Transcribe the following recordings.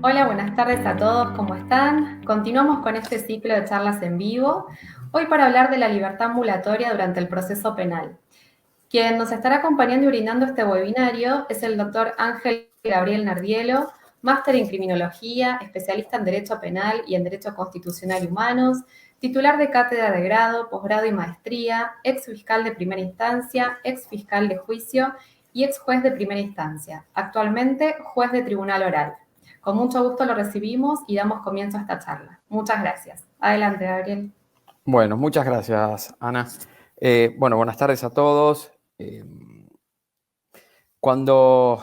Hola, buenas tardes a todos, ¿cómo están? Continuamos con este ciclo de charlas en vivo, hoy para hablar de la libertad ambulatoria durante el proceso penal. Quien nos estará acompañando y brindando este webinario es el doctor Ángel Gabriel Nardielo, máster en criminología, especialista en derecho penal y en derecho constitucional y humanos, titular de cátedra de grado, posgrado y maestría, ex fiscal de primera instancia, ex fiscal de juicio y ex juez de primera instancia, actualmente juez de tribunal oral. Con mucho gusto lo recibimos y damos comienzo a esta charla. Muchas gracias. Adelante, Gabriel. Bueno, muchas gracias, Ana. Buenas tardes a todos. Cuando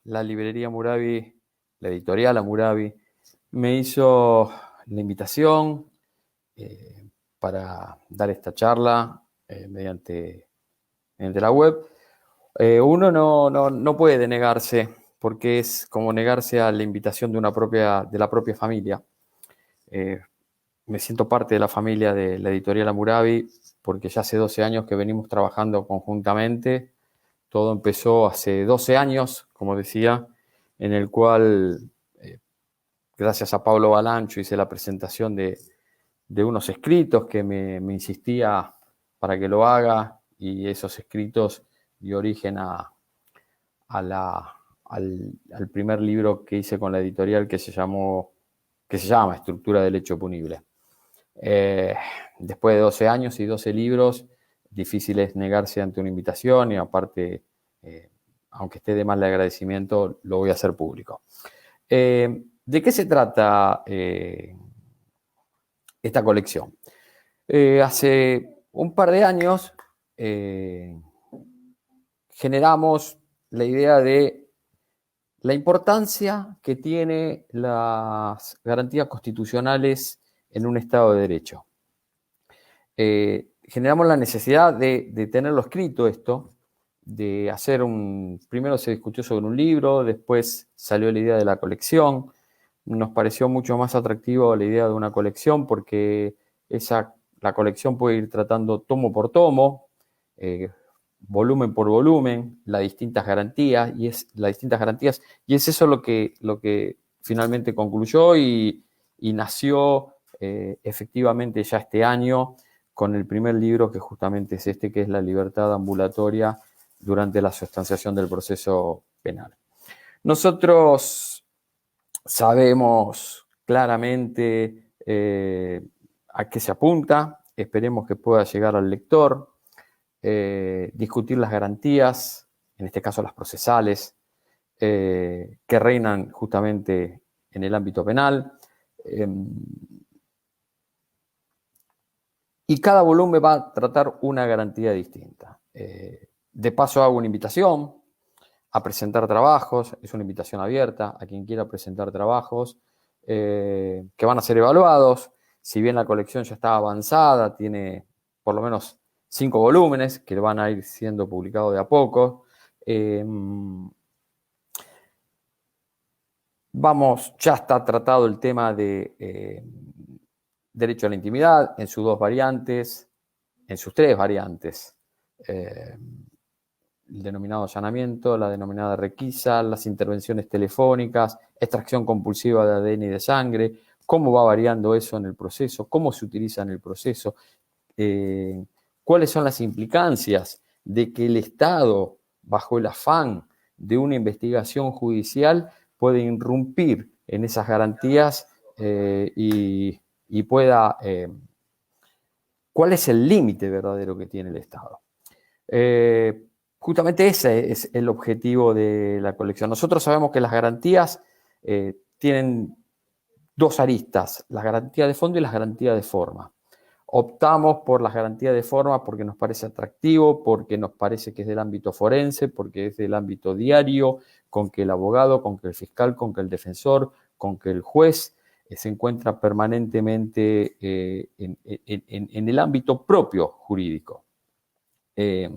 la librería Murabi, la editorial Amurabi, me hizo la invitación para dar esta charla mediante la web, uno no puede denegarse, porque es como negarse a la invitación de la propia familia. Me siento parte de la familia de la editorial Amurabi porque ya hace 12 años que venimos trabajando conjuntamente. Todo empezó hace 12 años, como decía, en el cual, gracias a Pablo Balancho, hice la presentación de unos escritos que me insistía para que lo haga, y esos escritos dio origen al primer libro que hice con la editorial que se llama Estructura del Hecho Punible. Después de 12 años y 12 libros, difícil es negarse ante una invitación, y aparte, aunque esté de más de agradecimiento, lo voy a hacer público. ¿De qué se trata esta colección? Hace un par de años generamos la idea de la importancia que tiene las garantías constitucionales en un Estado de Derecho. Generamos la necesidad de tenerlo escrito esto, de hacer primero se discutió sobre un libro, después salió la idea de la colección. Nos pareció mucho más atractivo la idea de una colección porque la colección puede ir tratando tomo por tomo, volumen por volumen, las distintas garantías, y es eso lo que finalmente concluyó y nació efectivamente ya este año, con el primer libro, que justamente es este, que es La libertad ambulatoria durante la sustanciación del proceso penal. Nosotros sabemos claramente a qué se apunta, esperemos que pueda llegar al lector, discutir las garantías, en este caso las procesales, que reinan justamente en el ámbito penal. Y cada volumen va a tratar una garantía distinta. De paso hago una invitación a presentar trabajos, es una invitación abierta a quien quiera presentar trabajos que van a ser evaluados. Si bien la colección ya está avanzada, tiene por lo menos 5 volúmenes que van a ir siendo publicados de a poco. Ya está tratado el tema de derecho a la intimidad en sus 2 variantes, en sus 3 variantes. El denominado allanamiento, la denominada requisa, las intervenciones telefónicas, extracción compulsiva de ADN y de sangre, cómo va variando eso en el proceso, cómo se utiliza en el proceso, cuáles son las implicancias de que el Estado, bajo el afán de una investigación judicial, puede irrumpir en esas garantías y pueda... ¿Cuál es el límite verdadero que tiene el Estado? Justamente ese es el objetivo de la colección. Nosotros sabemos que las garantías tienen 2 aristas, las garantías de fondo y las garantías de forma. Optamos por las garantías de forma porque nos parece atractivo, porque nos parece que es del ámbito forense, porque es del ámbito diario, con que el abogado, con que el fiscal, con que el defensor, con que el juez se encuentra permanentemente en el ámbito propio jurídico. Es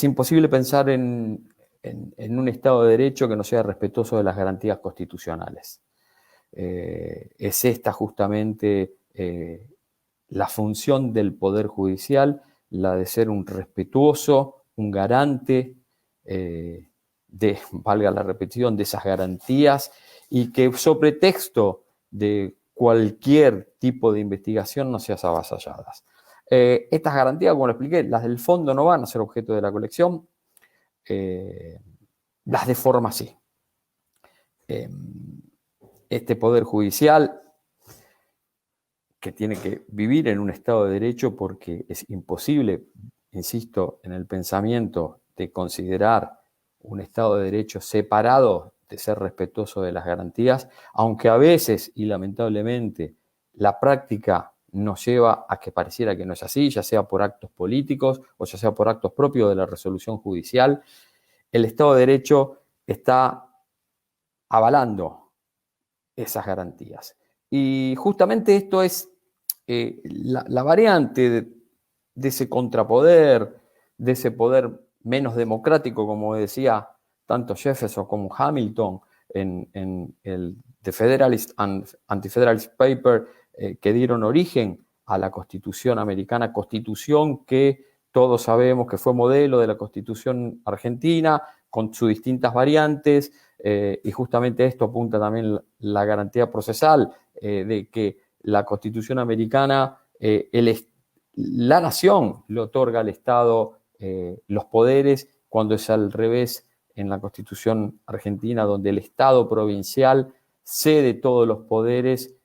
imposible pensar en un Estado de Derecho que no sea respetuoso de las garantías constitucionales. Es esta justamente la función del Poder Judicial, la de ser un respetuoso, un garante valga la repetición, de esas garantías, y que sobre texto de cualquier tipo de investigación no sean avasalladas. Estas garantías, como lo expliqué, las del fondo no van a ser objeto de la colección, las de forma sí. Este Poder Judicial, que tiene que vivir en un Estado de Derecho porque es imposible, insisto, en el pensamiento de considerar un Estado de Derecho separado de ser respetuoso de las garantías, aunque a veces y lamentablemente la práctica nos lleva a que pareciera que no es así, ya sea por actos políticos o ya sea por actos propios de la resolución judicial. El Estado de Derecho está avalando esas garantías. Y justamente esto es la variante de ese contrapoder, de ese poder menos democrático, como decía tanto Jefferson como Hamilton en el The Federalist and Anti-Federalist Paper, que dieron origen a la Constitución americana, constitución que todos sabemos que fue modelo de la Constitución argentina, con sus distintas variantes, y justamente esto apunta también la garantía procesal, de que la Constitución americana, la nación le otorga al Estado los poderes, cuando es al revés en la Constitución argentina, donde el Estado provincial cede todos los poderes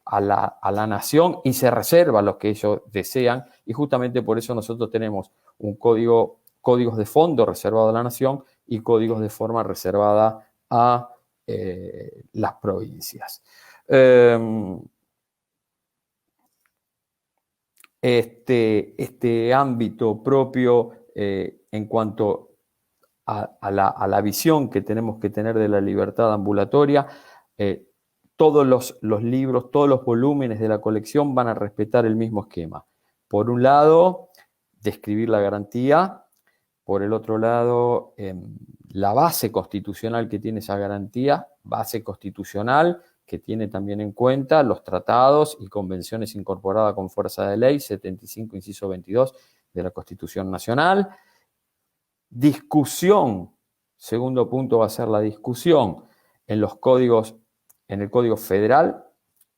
a la nación y se reserva los que ellos desean, y justamente por eso nosotros tenemos un códigos de fondo reservado a la nación y códigos de forma reservada a las provincias. Este ámbito propio en cuanto a la visión que tenemos que tener de la libertad ambulatoria, todos los libros, todos los volúmenes de la colección van a respetar el mismo esquema. Por un lado, describir la garantía. Por el otro lado, la base constitucional que tiene esa garantía, base constitucional que tiene también en cuenta los tratados y convenciones incorporadas con fuerza de ley, 75, inciso 22 de la Constitución Nacional. Discusión, segundo punto va a ser la discusión en los códigos, en el Código Federal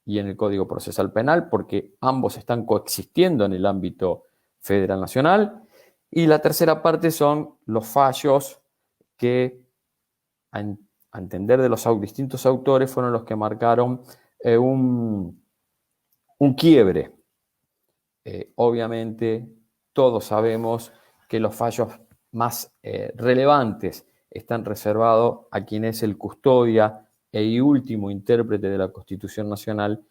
y en el Código Procesal Penal, porque ambos están coexistiendo en el ámbito federal nacional. Y la tercera parte son los fallos que, a entender de los distintos autores, fueron los que marcaron un quiebre. Obviamente, todos sabemos que los fallos más relevantes están reservados a quien es el custodia y último intérprete de la Constitución Nacional,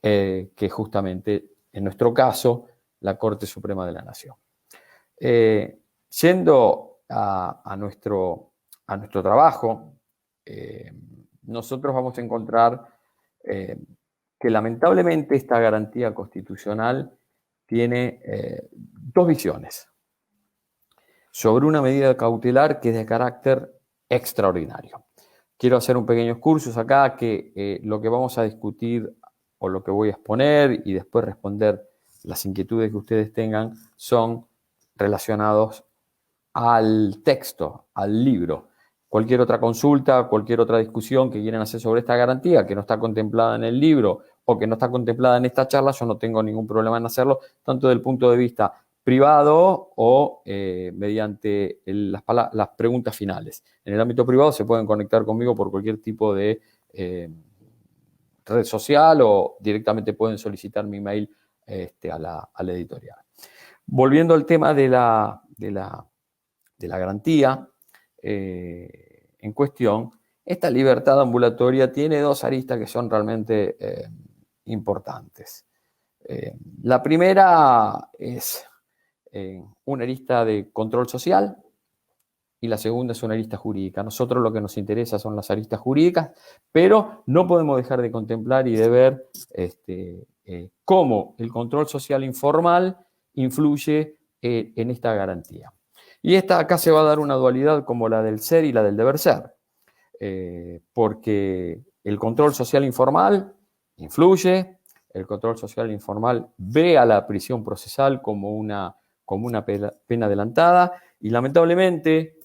que justamente, en nuestro caso, la Corte Suprema de la Nación. Yendo a nuestro trabajo, nosotros vamos a encontrar que lamentablemente esta garantía constitucional tiene dos visiones sobre una medida cautelar que es de carácter extraordinario. Quiero hacer un pequeño excursus acá, que lo que vamos a discutir o lo que voy a exponer y después responder las inquietudes que ustedes tengan son relacionados al texto, al libro. Cualquier otra consulta, cualquier otra discusión que quieran hacer sobre esta garantía que no está contemplada en el libro o que no está contemplada en esta charla, yo no tengo ningún problema en hacerlo, tanto desde el punto de vista privado o mediante las preguntas finales. En el ámbito privado se pueden conectar conmigo por cualquier tipo de red social o directamente pueden solicitar mi mail a la editorial. Volviendo al tema de la garantía en cuestión, esta libertad ambulatoria tiene dos aristas que son realmente importantes. La primera es una arista de control social y la segunda es una arista jurídica. A nosotros lo que nos interesa son las aristas jurídicas, pero no podemos dejar de contemplar y de ver cómo el control social informal influye en esta garantía. Y acá se va a dar una dualidad como la del ser y la del deber ser, porque el control social informal influye, el control social informal ve a la prisión procesal como una pena adelantada y lamentablemente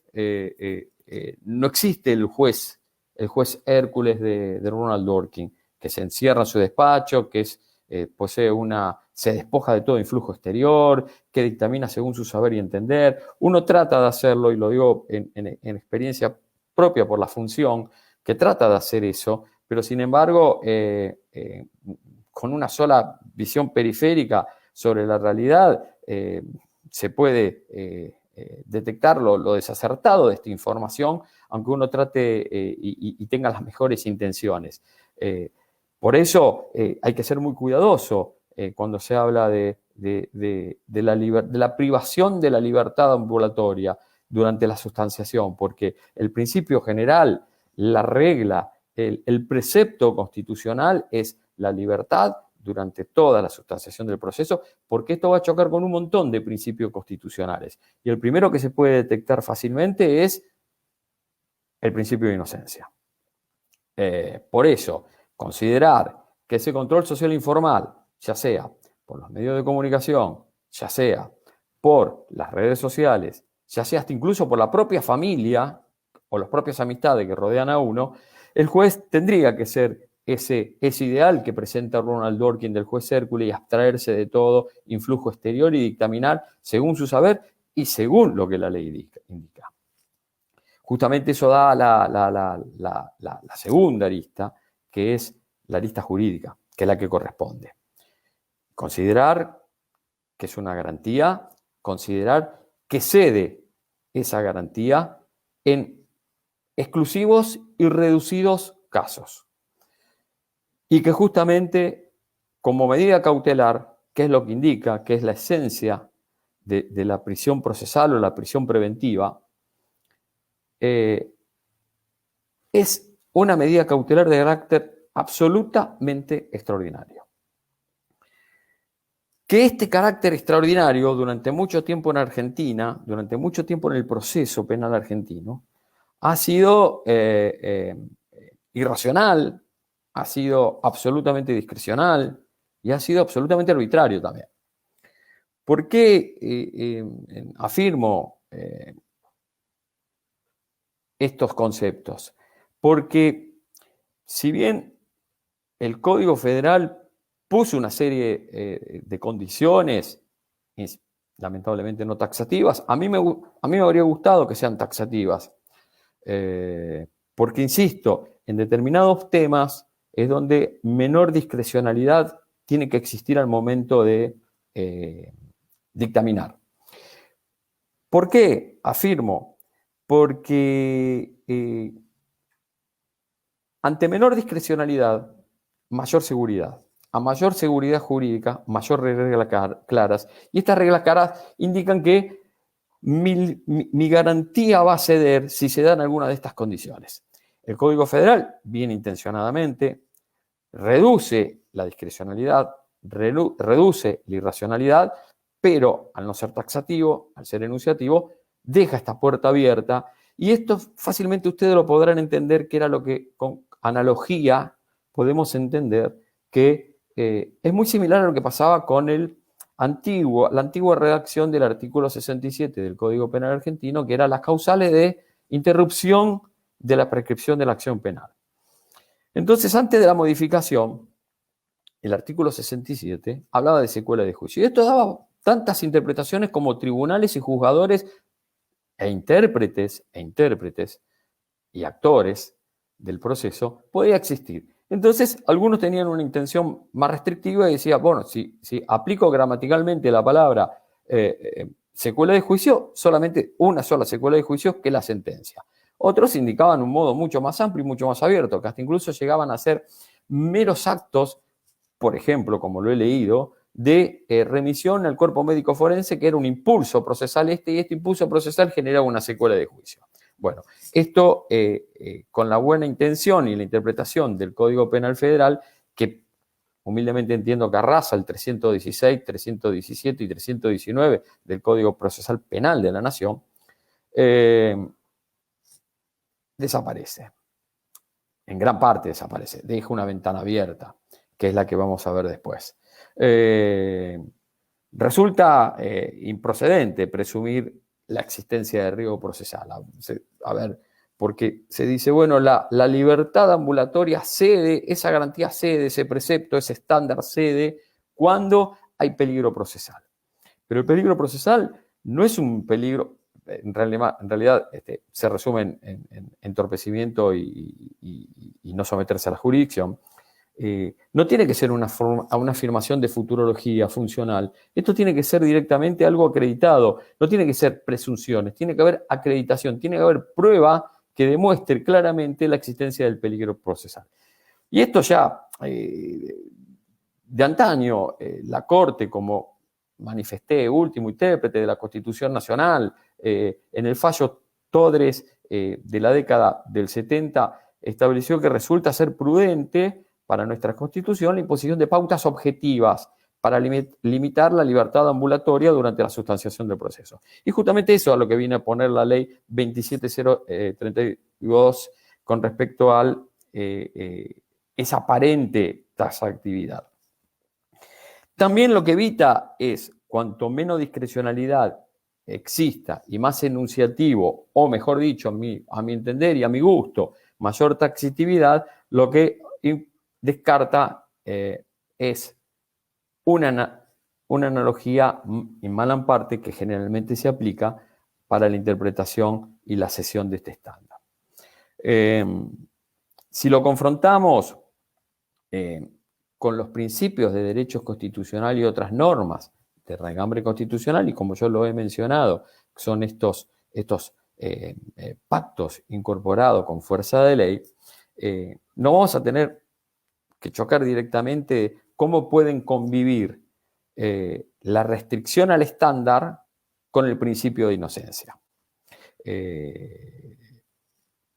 no existe el juez el juez Hércules de Ronald Dworkin, que se encierra en su despacho, que se despoja de todo influjo exterior, que dictamina según su saber y entender. Uno trata de hacerlo, y lo digo en experiencia propia por la función, que trata de hacer eso, pero sin embargo, con una sola visión periférica sobre la realidad, se puede detectar lo desacertado de esta información, aunque uno trate y tenga las mejores intenciones. Por eso hay que ser muy cuidadoso cuando se habla de la privación de la libertad ambulatoria durante la sustanciación, porque el principio general, la regla, el precepto constitucional es la libertad durante toda la sustanciación del proceso, porque esto va a chocar con un montón de principios constitucionales. Y el primero que se puede detectar fácilmente es el principio de inocencia. Por eso, considerar que ese control social informal, ya sea por los medios de comunicación, ya sea por las redes sociales, ya sea hasta incluso por la propia familia o las propias amistades que rodean a uno, el juez tendría que ser ese ideal que presenta Ronald Dworkin del juez Hércules y abstraerse de todo influjo exterior y dictaminar según su saber y según lo que la ley indica. Justamente eso da la segunda arista, que es la arista jurídica, que es la que corresponde. Considerar que es una garantía, considerar que cede esa garantía en exclusivos y reducidos casos. Y que justamente como medida cautelar, que es lo que indica, que es la esencia de la prisión procesal o la prisión preventiva, es una medida cautelar de carácter absolutamente extraordinario. Que este carácter extraordinario durante mucho tiempo en Argentina, durante mucho tiempo en el proceso penal argentino, ha sido irracional, ha sido absolutamente discrecional y ha sido absolutamente arbitrario también. ¿Por qué afirmo estos conceptos? Porque si bien el Código Federal puso una serie de condiciones, lamentablemente no taxativas, a mí me habría gustado que sean taxativas, porque, insisto, en determinados temas es donde menor discrecionalidad tiene que existir al momento de dictaminar. ¿Por qué afirmo? Porque ante menor discrecionalidad, mayor seguridad. A mayor seguridad jurídica, mayor reglas claras. Y estas reglas claras indican que mi garantía va a ceder si se dan alguna de estas condiciones. El Código Federal, bien intencionadamente, reduce la discrecionalidad, reduce la irracionalidad, pero al no ser taxativo, al ser enunciativo, deja esta puerta abierta. Y esto fácilmente ustedes lo podrán entender, que era lo que con analogía podemos entender que es muy similar a lo que pasaba con la antigua redacción del artículo 67 del Código Penal argentino, que eran las causales de interrupción de la prescripción de la acción penal. Entonces, antes de la modificación, el artículo 67 hablaba de secuela de juicio. Y esto daba tantas interpretaciones como tribunales y juzgadores e intérpretes y actores del proceso podía existir. Entonces, algunos tenían una intención más restrictiva y decían, bueno, si aplico gramaticalmente la palabra secuela de juicio, solamente una sola secuela de juicio, que es la sentencia. Otros indicaban un modo mucho más amplio y mucho más abierto, que hasta incluso llegaban a ser meros actos, por ejemplo, como lo he leído, de remisión al cuerpo médico forense, que era un impulso procesal y este impulso procesal generaba una secuela de juicio. Bueno, esto con la buena intención y la interpretación del Código Penal Federal, que humildemente entiendo que arrasa el 316, 317 y 319 del Código Procesal Penal de la Nación, desaparece. En gran parte desaparece. Deja una ventana abierta, que es la que vamos a ver después. Resulta improcedente presumir la existencia de riesgo procesal. A ver, porque se dice, bueno, la libertad ambulatoria cede, esa garantía cede, ese precepto, ese estándar cede cuando hay peligro procesal. Pero el peligro procesal no es un peligro, en realidad se resume en entorpecimiento y no someterse a la jurisdicción. No tiene que ser una afirmación de futurología funcional. Esto tiene que ser directamente algo acreditado. No tiene que ser presunciones. Tiene que haber acreditación. Tiene que haber prueba que demuestre claramente la existencia del peligro procesal. Y esto ya, de antaño, la Corte, como manifesté, último intérprete de la Constitución Nacional, en el fallo Todres de la década del 70, estableció que resulta ser prudente para nuestra Constitución la imposición de pautas objetivas para limitar la libertad ambulatoria durante la sustanciación del proceso. Y justamente eso es a lo que viene a poner la ley 27032 con respecto a esa aparente taxatividad. También lo que evita es, cuanto menos discrecionalidad exista y más enunciativo, o mejor dicho, a mi entender y a mi gusto, mayor taxatividad, lo que descarta es una analogía en mala parte que generalmente se aplica para la interpretación y la cesión de este estándar. Si lo confrontamos con los principios de derechos constitucional y otras normas de raigambre constitucional, y como yo lo he mencionado, son estos pactos incorporados con fuerza de ley, no vamos a tener que chocar directamente cómo pueden convivir la restricción al estándar con el principio de inocencia.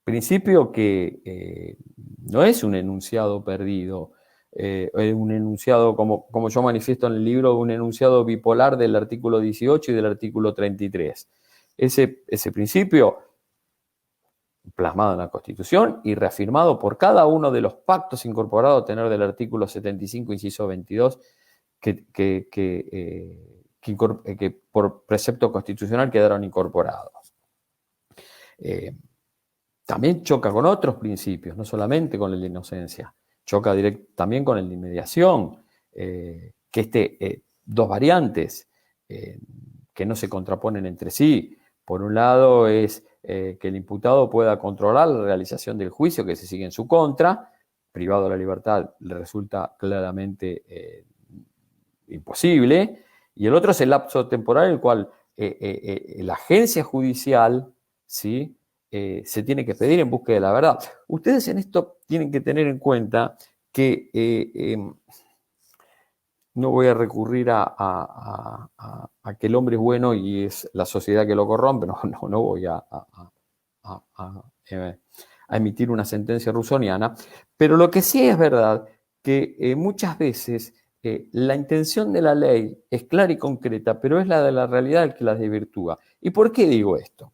Principio que no es un enunciado perdido, un enunciado, como yo manifiesto en el libro, un enunciado bipolar del artículo 18 y del artículo 33. Ese principio, plasmado en la Constitución y reafirmado por cada uno de los pactos incorporados a tener del artículo 75, inciso 22, que por precepto constitucional quedaron incorporados. También choca con otros principios, no solamente con el de inocencia, choca también con el de inmediación, que dos variantes que no se contraponen entre sí. Por un lado es que el imputado pueda controlar la realización del juicio que se sigue en su contra, privado de la libertad le resulta claramente imposible, y el otro es el lapso temporal en el cual la agencia judicial, ¿sí?, se tiene que pedir en búsqueda de la verdad. Ustedes en esto tienen que tener en cuenta que no voy a recurrir a que el hombre es bueno y es la sociedad que lo corrompe, no voy a emitir una sentencia rusoniana, pero lo que sí es verdad que muchas veces la intención de la ley es clara y concreta, pero es la de la realidad el que la desvirtúa. ¿Y por qué digo esto?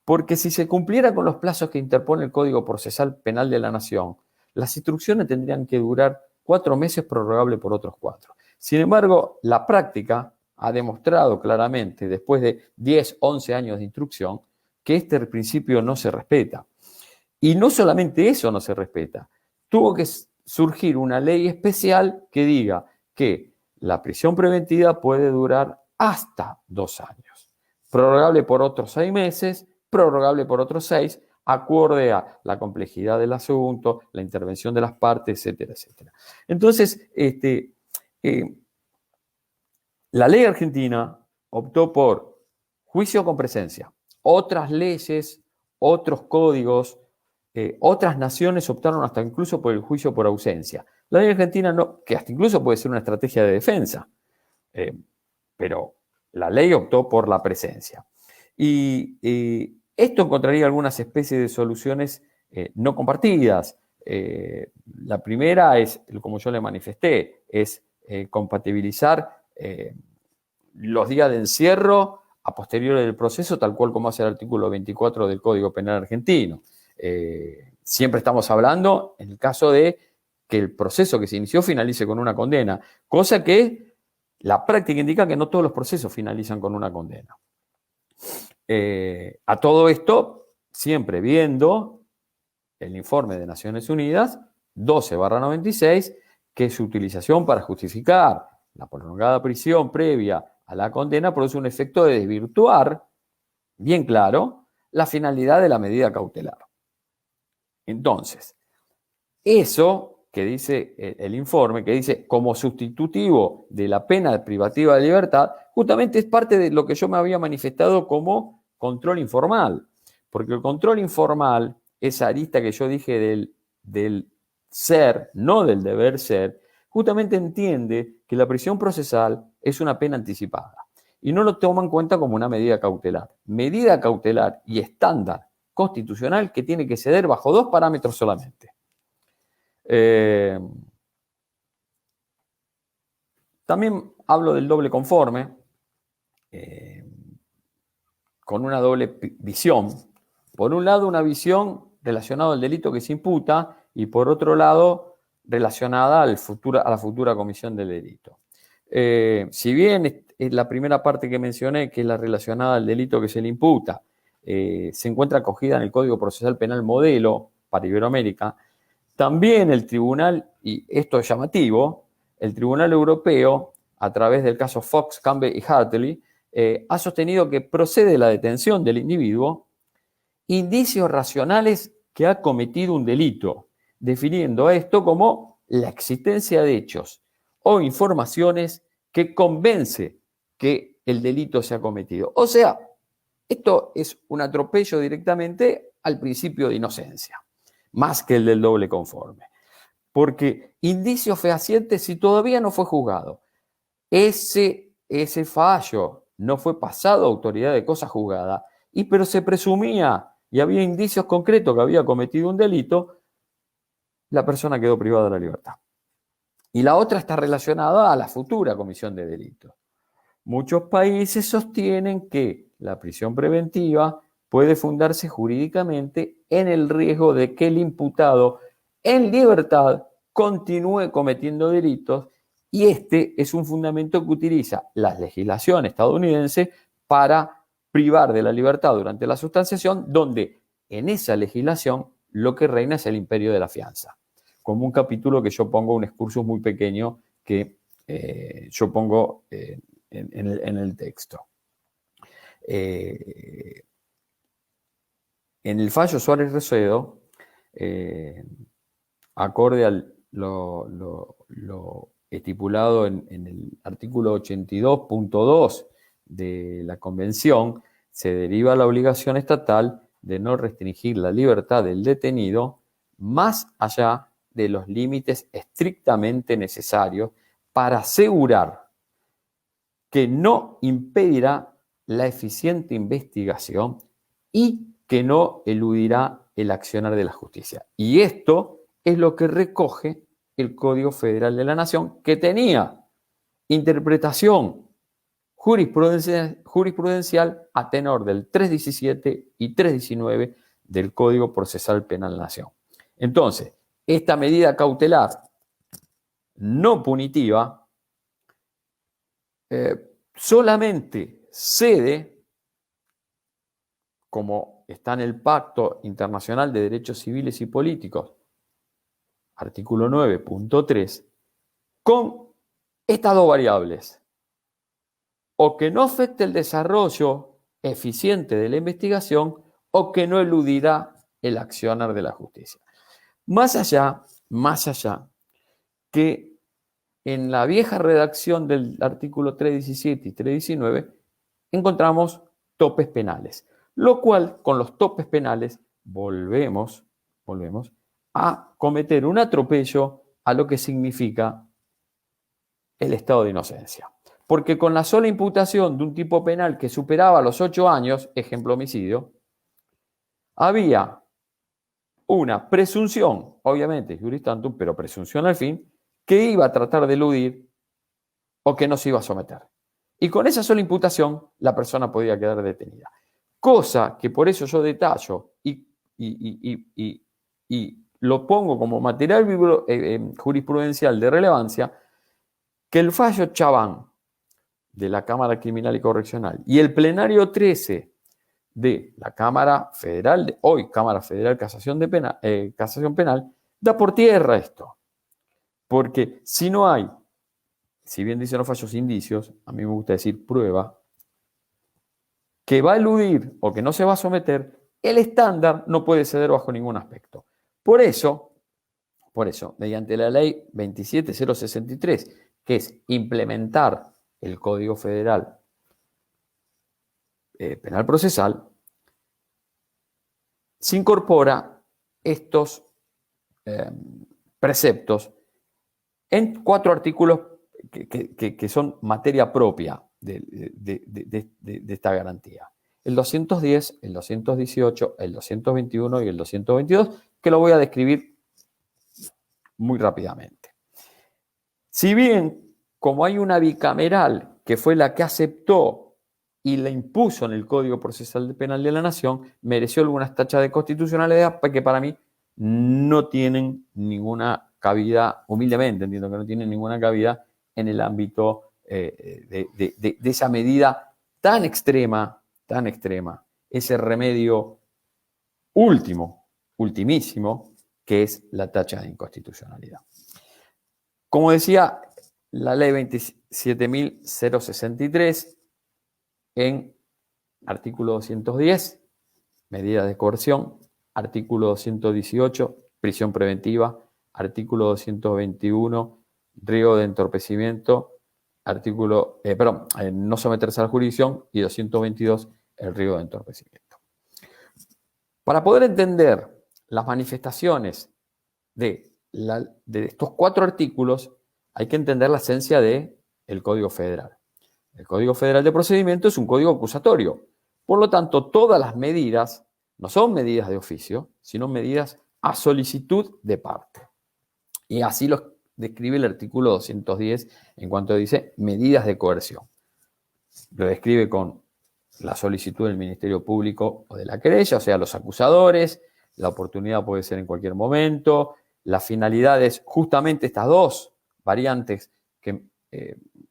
Porque si se cumpliera con los plazos que interpone el Código Procesal Penal de la Nación, las instrucciones tendrían que durar 4 meses, prorrogable por otros 4. Sin embargo, la práctica ha demostrado claramente, después de 10, 11 años de instrucción, que este principio no se respeta. Y no solamente eso no se respeta, tuvo que surgir una ley especial que diga que la prisión preventiva puede durar hasta 2 años, prorrogable por otros 6 meses, prorrogable por otros 6, acorde a la complejidad del asunto, la intervención de las partes, etcétera, etcétera. Entonces, la ley argentina optó por juicio con presencia. Otras leyes, otros códigos, otras naciones optaron hasta incluso por el juicio por ausencia. La ley argentina no, que hasta incluso puede ser una estrategia de defensa, pero la ley optó por la presencia. Y esto encontraría algunas especies de soluciones no compartidas. La primera es, como yo le manifesté, es compatibilizar los días de encierro a posteriori del proceso, tal cual como hace el artículo 24 del Código Penal argentino. Siempre estamos hablando en el caso de que el proceso que se inició finalice con una condena, cosa que la práctica indica que no todos los procesos finalizan con una condena. A todo esto siempre viendo el informe de Naciones Unidas 12/96, que su utilización para justificar la prolongada prisión previa a la condena produce un efecto de desvirtuar, bien claro, la finalidad de la medida cautelar. Entonces, eso que dice el informe, que dice como sustitutivo de la pena privativa de libertad, justamente es parte de lo que yo me había manifestado como control informal. Porque el control informal, esa arista que yo dije del ser, no del deber ser, justamente entiende que la prisión procesal es una pena anticipada y no lo toma en cuenta como una medida cautelar. Medida cautelar y estándar constitucional que tiene que ceder bajo dos parámetros solamente. También hablo del doble conforme, con una doble visión. Por un lado, una visión relacionada al delito que se imputa y por otro lado, relacionada a la futura comisión del delito. Si bien es la primera parte que mencioné, que es la relacionada al delito que se le imputa, se encuentra acogida en el Código Procesal Penal Modelo para Iberoamérica, también el tribunal, y esto es llamativo, el Tribunal Europeo, a través del caso Fox, Campbell y Hartley, ha sostenido que procede la detención del individuo indicios racionales que ha cometido un delito, definiendo esto como la existencia de hechos o informaciones que convence que el delito se ha cometido. O sea, esto es un atropello directamente al principio de inocencia, más que el del doble conforme. Porque indicios fehacientes si todavía no fue juzgado. Ese fallo no fue pasado a autoridad de cosa juzgada, pero se presumía y había indicios concretos que había cometido un delito, la persona quedó privada de la libertad. Y la otra está relacionada a la futura comisión de delitos. Muchos países sostienen que la prisión preventiva puede fundarse jurídicamente en el riesgo de que el imputado en libertad continúe cometiendo delitos, y este es un fundamento que utiliza la legislación estadounidense para privar de la libertad durante la sustanciación, donde en esa legislación lo que reina es el imperio de la fianza. Como un capítulo que yo pongo, un excursus muy pequeño que yo pongo en el texto. En el fallo Suárez Recedo, acorde a lo estipulado en el artículo 82.2 de la Convención, se deriva la obligación estatal de no restringir la libertad del detenido más allá de los límites estrictamente necesarios para asegurar que no impedirá la eficiente investigación y que no eludirá el accionar de la justicia. Y esto es lo que recoge el Código Federal de la Nación, que tenía interpretación jurisprudencial a tenor del 317 y 319 del Código Procesal Penal Nación. Entonces, esta medida cautelar no punitiva solamente cede, como está en el Pacto Internacional de Derechos Civiles y Políticos, artículo 9.3, con estas dos variables: o que no afecte el desarrollo eficiente de la investigación, o que no eludirá el accionar de la justicia. Más allá que en la vieja redacción del artículo 317 y 319 encontramos topes penales, lo cual con los topes penales volvemos a cometer un atropello a lo que significa el estado de inocencia. Porque con la sola imputación de un tipo penal que superaba los 8 años, ejemplo homicidio, había una presunción, obviamente juris tantum, pero presunción al fin, que iba a tratar de eludir o que no se iba a someter. Y con esa sola imputación la persona podía quedar detenida. Cosa que por eso yo detallo y lo pongo como material jurisprudencial de relevancia, que el fallo Chaván de la Cámara Criminal y Correccional y el plenario 13 de la Cámara Federal, hoy Cámara Federal Casación Penal, da por tierra esto. Porque si no hay, si bien dicen los fallos indicios, a mí me gusta decir prueba, que va a eludir o que no se va a someter, el estándar no puede ceder bajo ningún aspecto. Por eso, mediante la ley 27063, que es implementar el Código Federal Penal Procesal, se incorpora estos preceptos en 4 artículos que son materia propia de esta garantía. El 210, el 218, el 221 y el 222, que lo voy a describir muy rápidamente. Si bien, como hay una bicameral que fue la que aceptó y la impuso en el Código Procesal Penal de la Nación, mereció algunas tachas de constitucionalidad que para mí no tienen ninguna cabida, humildemente entiendo que no tienen ninguna cabida en el ámbito de esa medida tan extrema, ese remedio ultimísimo, que es la tacha de inconstitucionalidad. Como decía, la ley 27.063, en artículo 210, medidas de coerción, artículo 218, prisión preventiva, artículo 221, riesgo de entorpecimiento, no someterse a la jurisdicción, y 222, el riesgo de entorpecimiento. Para poder entender las manifestaciones de estos 4 artículos, hay que entender la esencia del Código Federal. El Código Federal de Procedimiento es un código acusatorio. Por lo tanto, todas las medidas no son medidas de oficio, sino medidas a solicitud de parte. Y así lo describe el artículo 210 en cuanto dice medidas de coerción. Lo describe con la solicitud del Ministerio Público o de la querella, o sea, los acusadores, la oportunidad puede ser en cualquier momento, la finalidad es justamente estas 2 variantes que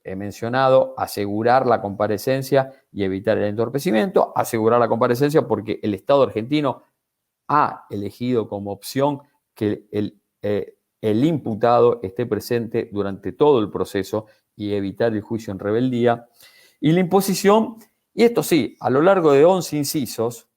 he mencionado: asegurar la comparecencia y evitar el entorpecimiento. Asegurar la comparecencia porque el Estado argentino ha elegido como opción que el imputado esté presente durante todo el proceso y evitar el juicio en rebeldía. Y la imposición, y esto sí, a lo largo de 11 incisos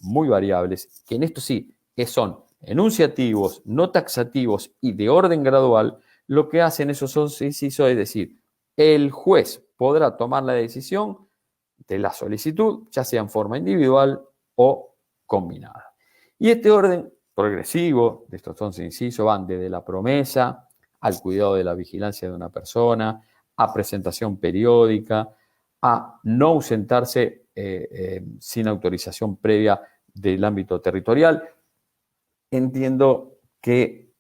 muy variables, que en esto sí son enunciativos, no taxativos y de orden gradual, lo que hacen esos 11 incisos es decir, el juez podrá tomar la decisión de la solicitud, ya sea en forma individual o combinada. Y este orden progresivo de estos 11 incisos van desde la promesa al cuidado de la vigilancia de una persona, a presentación periódica, a no ausentarse sin autorización previa del ámbito territorial. Entiendo que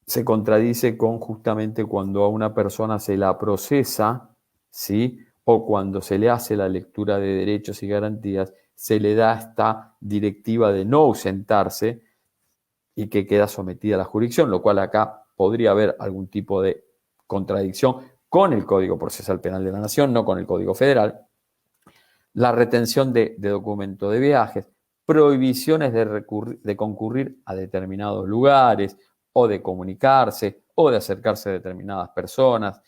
se contradice con justamente cuando a una persona se la procesa, ¿sí?, o cuando se le hace la lectura de derechos y garantías, se le da esta directiva de no ausentarse y que queda sometida a la jurisdicción, lo cual acá podría haber algún tipo de contradicción con el Código Procesal Penal de la Nación, no con el Código Federal. La retención de documento de viajes, prohibiciones de concurrir a determinados lugares o de comunicarse o de acercarse a determinadas personas,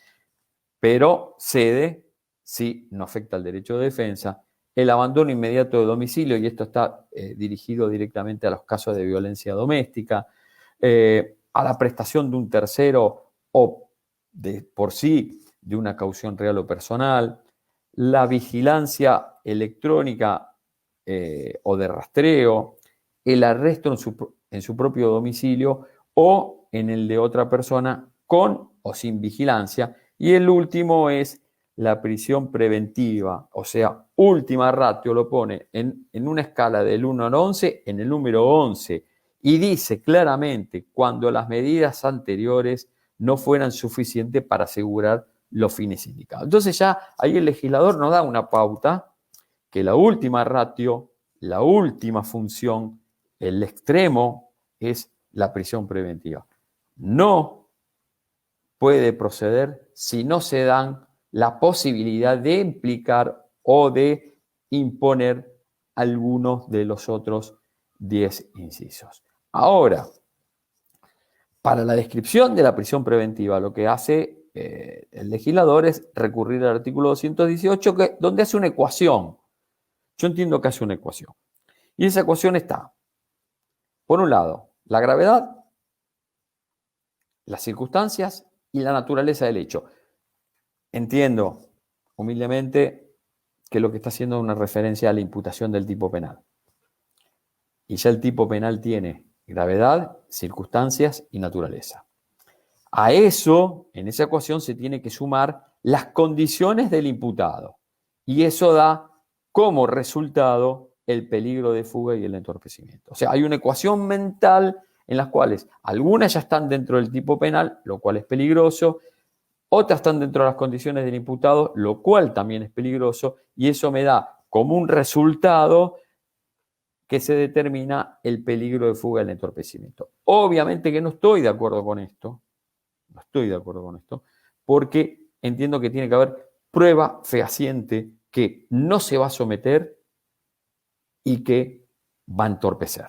pero cede si no afecta al derecho de defensa, el abandono inmediato de domicilio, y esto está dirigido directamente a los casos de violencia doméstica, a la prestación de un tercero o por sí de una caución real o personal, la vigilancia electrónica o de rastreo, el arresto en su propio domicilio o en el de otra persona con o sin vigilancia, y el último es la prisión preventiva, o sea, última ratio, lo pone en una escala del 1 al 11 en el número 11 y dice claramente cuando las medidas anteriores no fueran suficientes para asegurar los fines indicados. Entonces ya ahí el legislador nos da una pauta que la última ratio, la última función, el extremo es la prisión preventiva. No puede proceder si no se dan la posibilidad de implicar o de imponer algunos de los otros 10 incisos. Ahora, para la descripción de la prisión preventiva, lo que hace el legislador es recurrir al artículo 218, donde hace una ecuación. Yo entiendo que hace una ecuación. Y esa ecuación está, por un lado, la gravedad, las circunstancias y la naturaleza del hecho. Entiendo, humildemente, que lo que está haciendo es una referencia a la imputación del tipo penal. Y ya el tipo penal tiene gravedad, circunstancias y naturaleza. A eso, en esa ecuación, se tiene que sumar las condiciones del imputado. Y eso da como resultado el peligro de fuga y el entorpecimiento. O sea, hay una ecuación mental en las cuales algunas ya están dentro del tipo penal, lo cual es peligroso, otras están dentro de las condiciones del imputado, lo cual también es peligroso, y eso me da como un resultado que se determina el peligro de fuga y el entorpecimiento. Obviamente que no estoy de acuerdo con esto, porque entiendo que tiene que haber prueba fehaciente que no se va a someter y que va a entorpecer.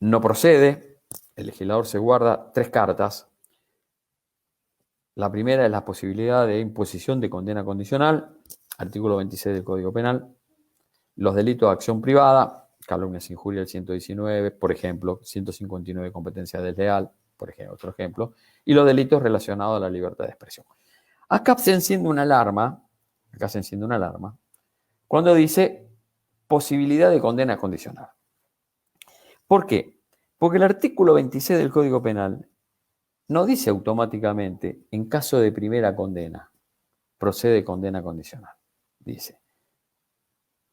No procede, el legislador se guarda 3 cartas. La primera es la posibilidad de imposición de condena condicional, artículo 26 del Código Penal. Los delitos de acción privada, calumnias, injuria, el 119, por ejemplo, 159, competencia desleal, por ejemplo, otro ejemplo, y los delitos relacionados a la libertad de expresión. Acá se enciende una alarma, cuando dice posibilidad de condena condicional. ¿Por qué? Porque el artículo 26 del Código Penal no dice automáticamente, en caso de primera condena, procede condena condicional. Dice,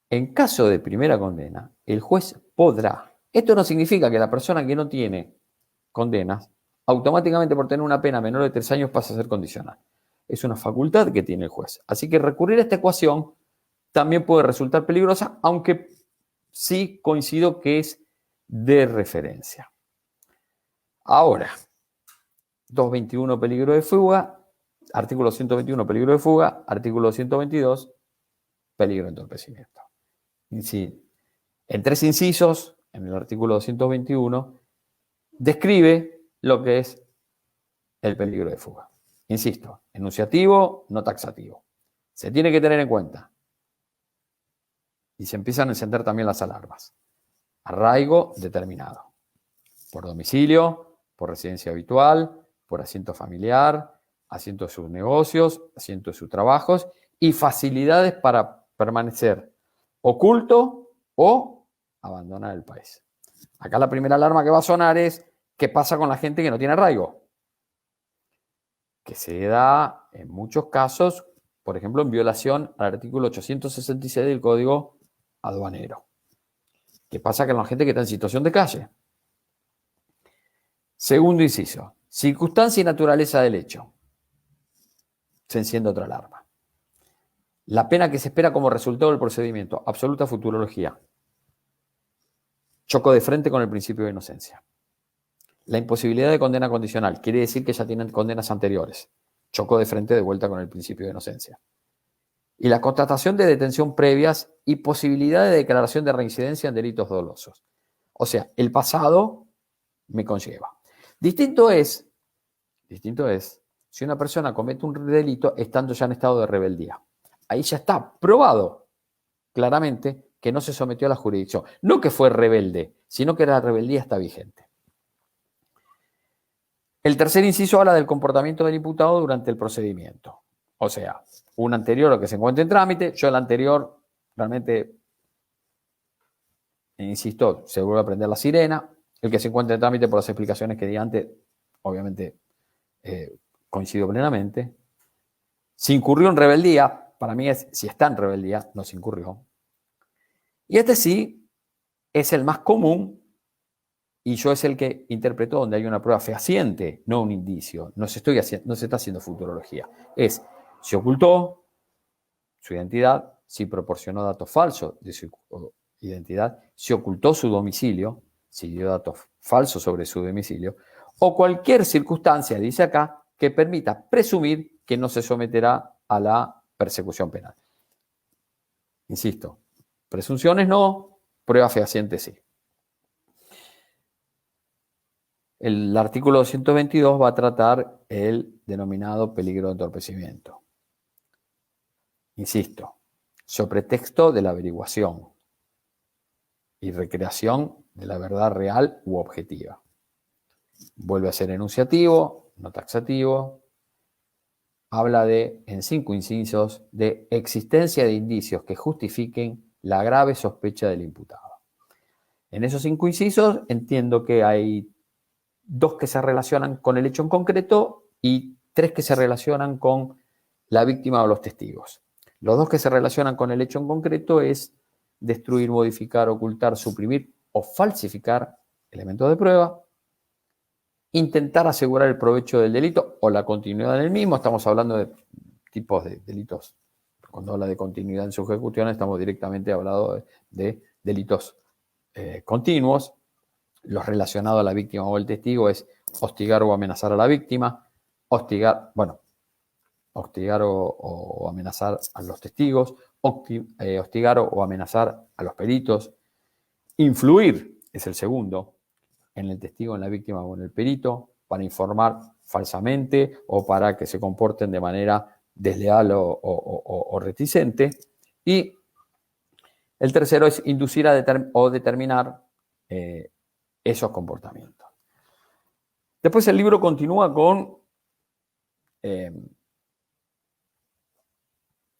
en caso de primera condena, el juez podrá. Esto no significa que la persona que no tiene condenas, automáticamente por tener una pena menor de 3 años pasa a ser condicional. Es una facultad que tiene el juez. Así que recurrir a esta ecuación también puede resultar peligrosa, aunque sí coincido que es de referencia. Ahora, 221 peligro de fuga, artículo 121 peligro de fuga, artículo 122 peligro de entorpecimiento. Sí, en 3 incisos, en el artículo 221, describe lo que es el peligro de fuga. Insisto, enunciativo, no taxativo. Se tiene que tener en cuenta. Y se empiezan a encender también las alarmas. Arraigo determinado. Por domicilio, por residencia habitual, por asiento familiar, asiento de sus negocios, asiento de sus trabajos y facilidades para permanecer oculto o abandonar el país. Acá la primera alarma que va a sonar es ¿qué pasa con la gente que no tiene arraigo? Que se da en muchos casos, por ejemplo, en violación al artículo 866 del Código Aduanero. ¿Qué pasa con la gente que está en situación de calle? Segundo inciso, circunstancia y naturaleza del hecho. Se enciende otra alarma. La pena que se espera como resultado del procedimiento, absoluta futurología. Choco de frente con el principio de inocencia. La imposibilidad de condena condicional, quiere decir que ya tienen condenas anteriores. Choco de frente de vuelta con el principio de inocencia. Y la constatación de detención previas y posibilidad de declaración de reincidencia en delitos dolosos. O sea, el pasado me conlleva. Distinto es si una persona comete un delito estando ya en estado de rebeldía. Ahí ya está probado claramente que no se sometió a la jurisdicción. No que fue rebelde, sino que la rebeldía está vigente. El tercer inciso habla del comportamiento del imputado durante el procedimiento. O sea, un anterior o que se encuentre en trámite, yo el anterior realmente, insisto, se vuelve a prender la sirena. El que se encuentre en trámite por las explicaciones que di antes, obviamente coincido plenamente. Si incurrió en rebeldía, para mí es si está en rebeldía, no se incurrió. Y este sí es el más común y yo es el que interpretó donde hay una prueba fehaciente, no un indicio. No se está haciendo futurología. Es, se ocultó su identidad, si proporcionó datos falsos de su identidad, se ocultó su domicilio, si dio datos falsos sobre su domicilio, o cualquier circunstancia, dice acá, que permita presumir que no se someterá a la persecución penal. Insisto, presunciones no, pruebas fehacientes sí. El artículo 222 va a tratar el denominado peligro de entorpecimiento. Insisto, sobre texto de la averiguación y recreación de la verdad real u objetiva. Vuelve a ser enunciativo, no taxativo. Habla de, en 5 incisos, de existencia de indicios que justifiquen la grave sospecha del imputado. En esos 5 incisos entiendo que hay 2 que se relacionan con el hecho en concreto y 3 que se relacionan con la víctima o los testigos. Los 2 que se relacionan con el hecho en concreto es destruir, modificar, ocultar, suprimir o falsificar elementos de prueba, intentar asegurar el provecho del delito o la continuidad del mismo. Estamos hablando de tipos de delitos. Cuando habla de continuidad en su ejecución, estamos directamente hablando de delitos continuos. Los relacionados a la víctima o el testigo es hostigar o amenazar a la víctima, hostigar o amenazar a los testigos, hostigar o amenazar a los peritos, influir, es el segundo, en el testigo, en la víctima o en el perito, para informar falsamente o para que se comporten de manera desleal o reticente. Y el tercero es inducir o determinar esos comportamientos. Después el libro continúa con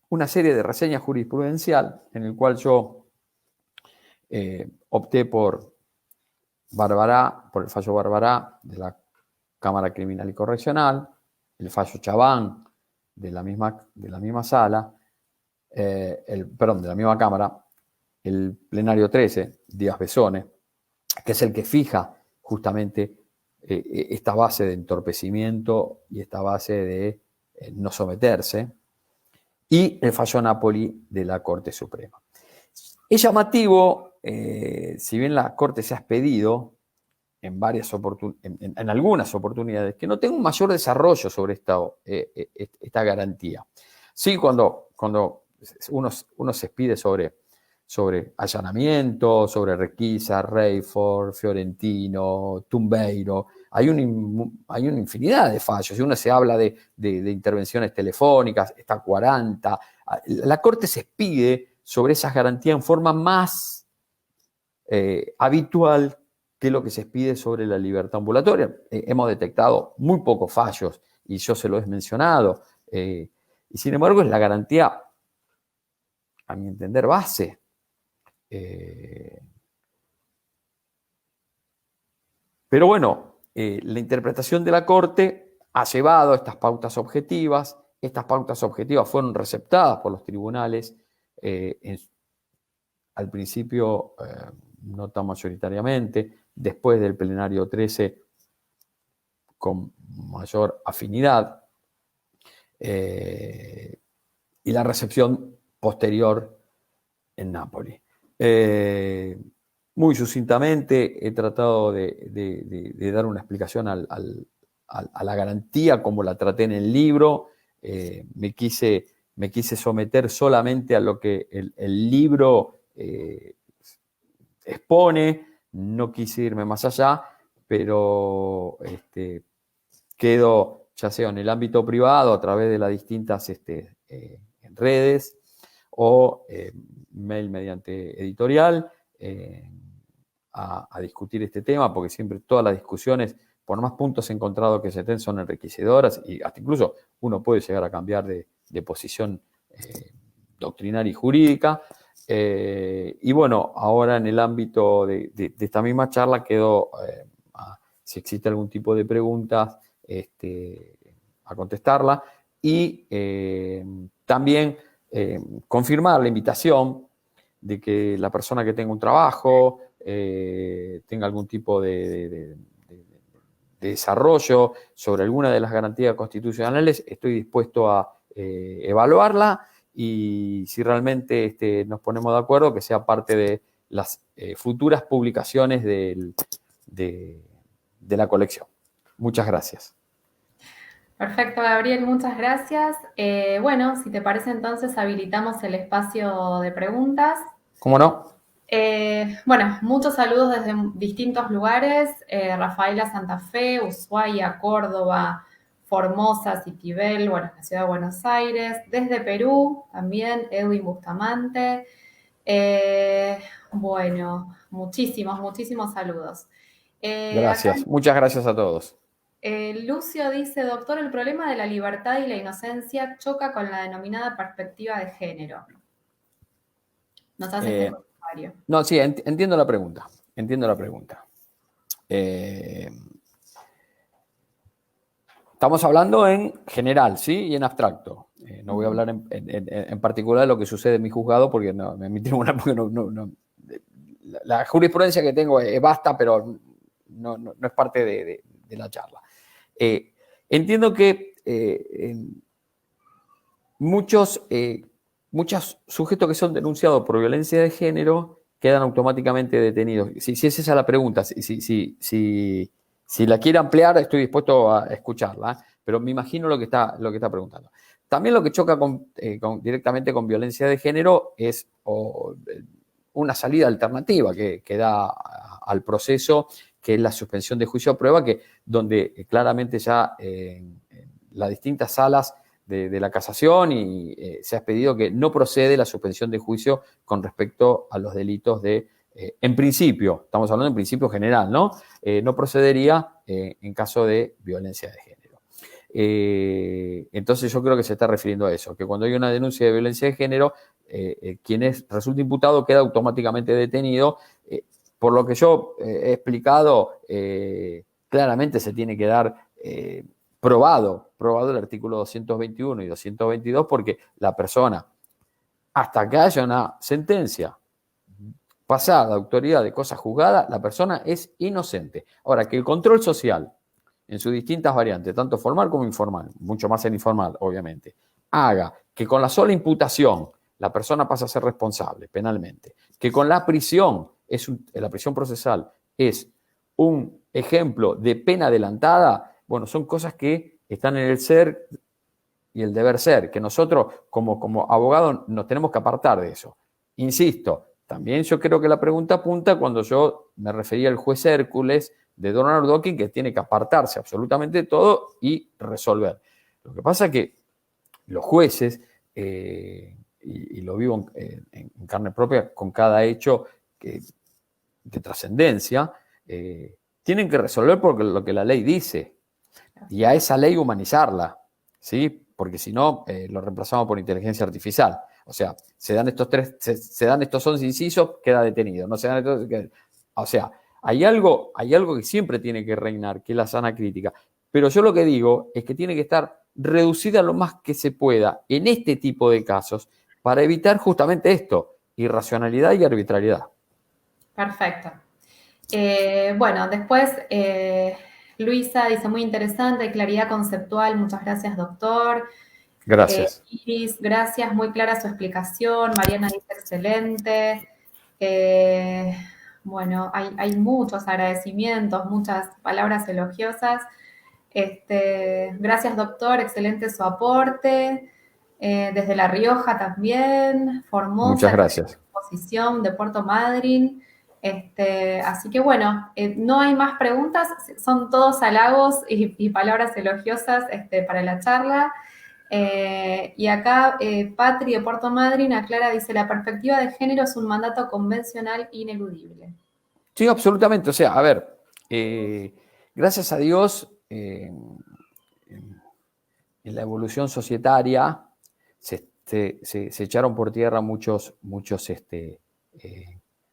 una serie de reseñas jurisprudencial en el cual yo opté por el fallo Barbará de la Cámara Criminal y Correccional, el fallo Chabán de la misma sala, de la misma Cámara, el plenario 13, Díaz Besone, que es el que fija justamente esta base de entorpecimiento y esta base de no someterse, y el fallo Napoli de la Corte Suprema. Es llamativo, si bien la Corte se ha expedido en algunas oportunidades, que no tenga un mayor desarrollo sobre esta garantía. Sí, cuando uno se expide sobre allanamiento, sobre requisa, Rayford, Fiorentino, Tumbeiro, hay una infinidad de fallos. Si uno se habla de intervenciones telefónicas, está 40. La Corte se expide sobre esas garantías en forma más habitual que lo que se expide sobre la libertad ambulatoria. Hemos detectado muy pocos fallos y yo se lo he mencionado. Y sin embargo es la garantía, a mi entender, base. Pero bueno, la interpretación de la Corte ha llevado a estas pautas objetivas. Estas pautas objetivas fueron receptadas por los tribunales al principio no tan mayoritariamente, después del plenario 13 con mayor afinidad, y la recepción posterior en Nápoles. Muy sucintamente he tratado de dar una explicación a la garantía como la traté en el libro. Me quise someter solamente a lo que el libro expone, no quise irme más allá, pero quedo ya sea en el ámbito privado a través de las distintas redes o mail mediante editorial a discutir este tema, porque siempre todas las discusiones, por más puntos encontrados que se den, son enriquecedoras y hasta incluso uno puede llegar a cambiar de posición doctrinaria y jurídica. Y bueno, ahora en el ámbito de esta misma charla quedo, si existe algún tipo de preguntas, a contestarla y también confirmar la invitación de que la persona que tenga un trabajo, tenga algún tipo de desarrollo sobre alguna de las garantías constitucionales, estoy dispuesto a evaluarla y si realmente nos ponemos de acuerdo, que sea parte de las futuras publicaciones de la colección. Muchas gracias. Perfecto, Gabriel, muchas gracias. Bueno, si te parece entonces habilitamos el espacio de preguntas. ¿Cómo no? Bueno, muchos saludos desde distintos lugares, Rafaela Santa Fe, Ushuaia, Córdoba, Formosa, Citibel, bueno, la ciudad de Buenos Aires, desde Perú también, Edwin Bustamante. Eh, bueno, muchísimos saludos. Acá Gracias. Muchas gracias a todos. Lucio dice, doctor, el problema de la libertad y la inocencia choca con la denominada perspectiva de género. Nos hace este Eh, comentario. no, sí, entiendo la pregunta. Entiendo la pregunta. Eh, Estamos hablando en general, ¿sí? Y en abstracto. No voy a hablar en particular de lo que sucede en mi juzgado, porque no, en mi tribunal, porque la jurisprudencia que tengo es vasta, pero no es parte de la charla. Entiendo que muchos sujetos que son denunciados por violencia de género quedan automáticamente detenidos. Si es esa la pregunta, si la quiere ampliar, estoy dispuesto a escucharla, pero me imagino lo que está preguntando. También lo que choca directamente con violencia de género es una salida alternativa que da al proceso, que es la suspensión de juicio a prueba, donde claramente ya las distintas salas de la casación y se ha expedido que no procede la suspensión de juicio con respecto a los delitos en principio, estamos hablando en principio general, ¿no? No procedería en caso de violencia de género. Entonces yo creo que se está refiriendo a eso, que cuando hay una denuncia de violencia de género, quien resulta imputado queda automáticamente detenido. Por lo que yo he explicado, claramente se tiene que dar probado el artículo 221 y 222, porque la persona, hasta que haya una sentencia pasada de autoridad de cosa juzgada, la persona es inocente. Ahora, que el control social, en sus distintas variantes, tanto formal como informal, mucho más en informal, obviamente, haga que con la sola imputación la persona pasa a ser responsable penalmente, que con la prisión, la prisión procesal es un ejemplo de pena adelantada, bueno, son cosas que están en el ser y el deber ser, que nosotros como abogados nos tenemos que apartar de eso. Insisto, también yo creo que la pregunta apunta cuando yo me refería al juez Hércules de Donald Dawkins, que tiene que apartarse absolutamente de todo y resolver. Lo que pasa es que los jueces, y lo vivo en carne propia con cada hecho de trascendencia, tienen que resolver porque lo que la ley dice y a esa ley humanizarla, ¿sí? Porque si no, lo reemplazamos por inteligencia artificial. O sea, se dan estos 11 incisos, queda detenido. No se dan estos, o sea, hay algo que siempre tiene que reinar, que es la sana crítica. Pero yo lo que digo es que tiene que estar reducida lo más que se pueda en este tipo de casos para evitar justamente esto, irracionalidad y arbitrariedad. Perfecto. Bueno, después Luisa dice muy interesante, claridad conceptual, muchas gracias, doctor. Gracias. Iris, gracias, muy clara su explicación. Mariana dice excelente. Eh, bueno, hay muchos agradecimientos, muchas palabras elogiosas. Gracias, doctor, excelente su aporte. Desde La Rioja también, Muchas Formosa, gracias. exposición de Puerto Madryn. Así que bueno, no hay más preguntas, son todos halagos y palabras elogiosas para la charla. Y acá Patri de Puerto Madryn aclara, dice, la perspectiva de género es un mandato convencional ineludible. Sí, absolutamente. O sea, a ver, gracias a Dios, en la evolución societaria se echaron por tierra muchos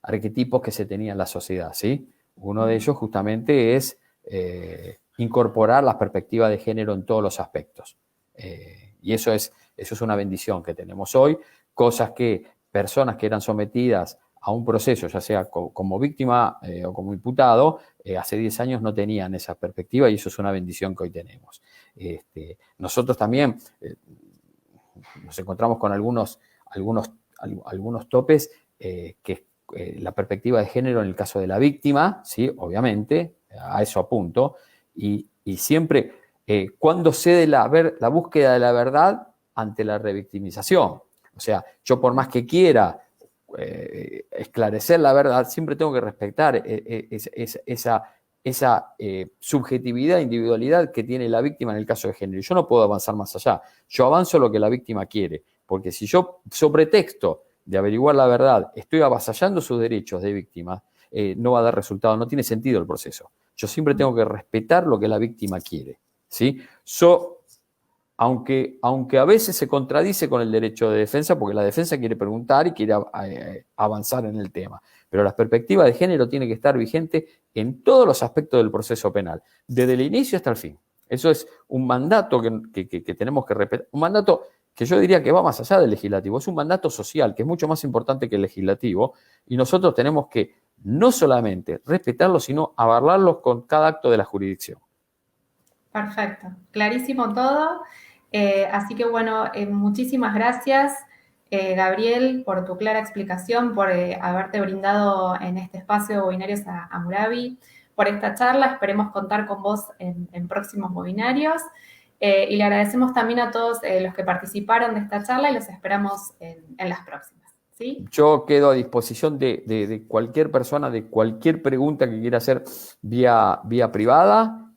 arquetipos que se tenían en la sociedad, ¿sí? Uno de ellos justamente es incorporar las perspectivas de género en todos los aspectos. Y eso es una bendición que tenemos hoy, cosas que personas que eran sometidas a un proceso, ya sea como víctima o como imputado, hace 10 años no tenían esa perspectiva y eso es una bendición que hoy tenemos. Nosotros también nos encontramos con algunos topes que la perspectiva de género en el caso de la víctima, ¿sí? Obviamente, a eso apunto, y siempre ¿Cuándo cede la búsqueda de la verdad ante la revictimización? O sea, yo por más que quiera esclarecer la verdad, siempre tengo que respetar esa subjetividad, individualidad que tiene la víctima en el caso de género. Yo no puedo avanzar más allá. Yo avanzo lo que la víctima quiere, porque si yo, sobre texto de averiguar la verdad, estoy avasallando sus derechos de víctima, no va a dar resultado, no tiene sentido el proceso. Yo siempre tengo que respetar lo que la víctima quiere, ¿sí? Aunque a veces se contradice con el derecho de defensa, porque la defensa quiere preguntar y quiere avanzar en el tema. Pero la perspectiva de género tiene que estar vigente en todos los aspectos del proceso penal, desde el inicio hasta el fin. Eso es un mandato que tenemos que respetar, un mandato que yo diría que va más allá del legislativo, es un mandato social, que es mucho más importante que el legislativo, y nosotros tenemos que no solamente respetarlo, sino avalarlos con cada acto de la jurisdicción. Perfecto, clarísimo todo. Así que bueno, muchísimas gracias, Gabriel, por tu clara explicación, por haberte brindado en este espacio de Webinarios a Murabi, por esta charla. Esperemos contar con vos en próximos webinarios. Y le agradecemos también a todos los que participaron de esta charla y los esperamos en las próximas. ¿Sí? Yo quedo a disposición de cualquier persona, de cualquier pregunta que quiera hacer vía privada.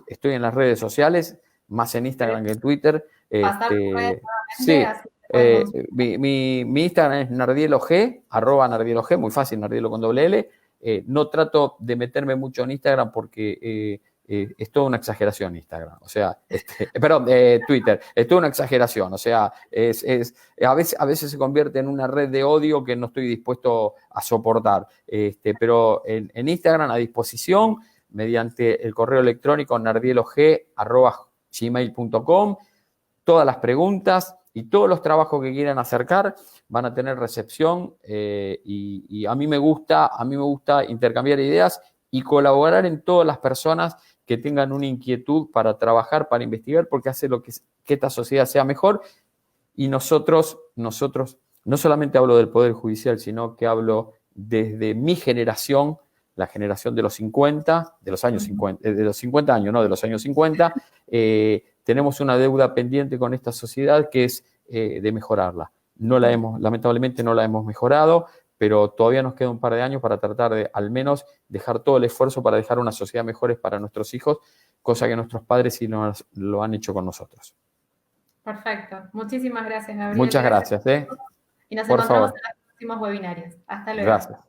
Estoy en las redes sociales, más en Instagram que en Twitter. Pasar por redes Sí, nuevamente, así mi Instagram es nardielog, @nardielog, muy fácil, nardielo con doble L. No trato de meterme mucho en Instagram porque es toda una exageración Instagram, o sea, perdón, Twitter, es toda una exageración, o sea, a veces se convierte en una red de odio que no estoy dispuesto a soportar, pero en Instagram a disposición, mediante el correo electrónico nardielog@gmail.com, todas las preguntas y todos los trabajos que quieran acercar van a tener recepción y a mí me gusta intercambiar ideas y colaborar en todas las personas que tengan una inquietud para trabajar, para investigar, porque hace que esta sociedad sea mejor. Y nosotros, no solamente hablo del Poder Judicial, sino que hablo desde mi generación, la generación de los 50, de los años 50, de los 50 años, no de los años 50, tenemos una deuda pendiente con esta sociedad que es de mejorarla. Lamentablemente no la hemos mejorado, pero todavía nos queda un par de años para tratar de al menos dejar todo el esfuerzo para dejar una sociedad mejor para nuestros hijos, cosa que nuestros padres sí lo han hecho con nosotros. Perfecto. Muchísimas gracias, Gabriel. Muchas gracias. Y nos Por encontramos favor. en los próximos webinarios. Hasta luego. Gracias.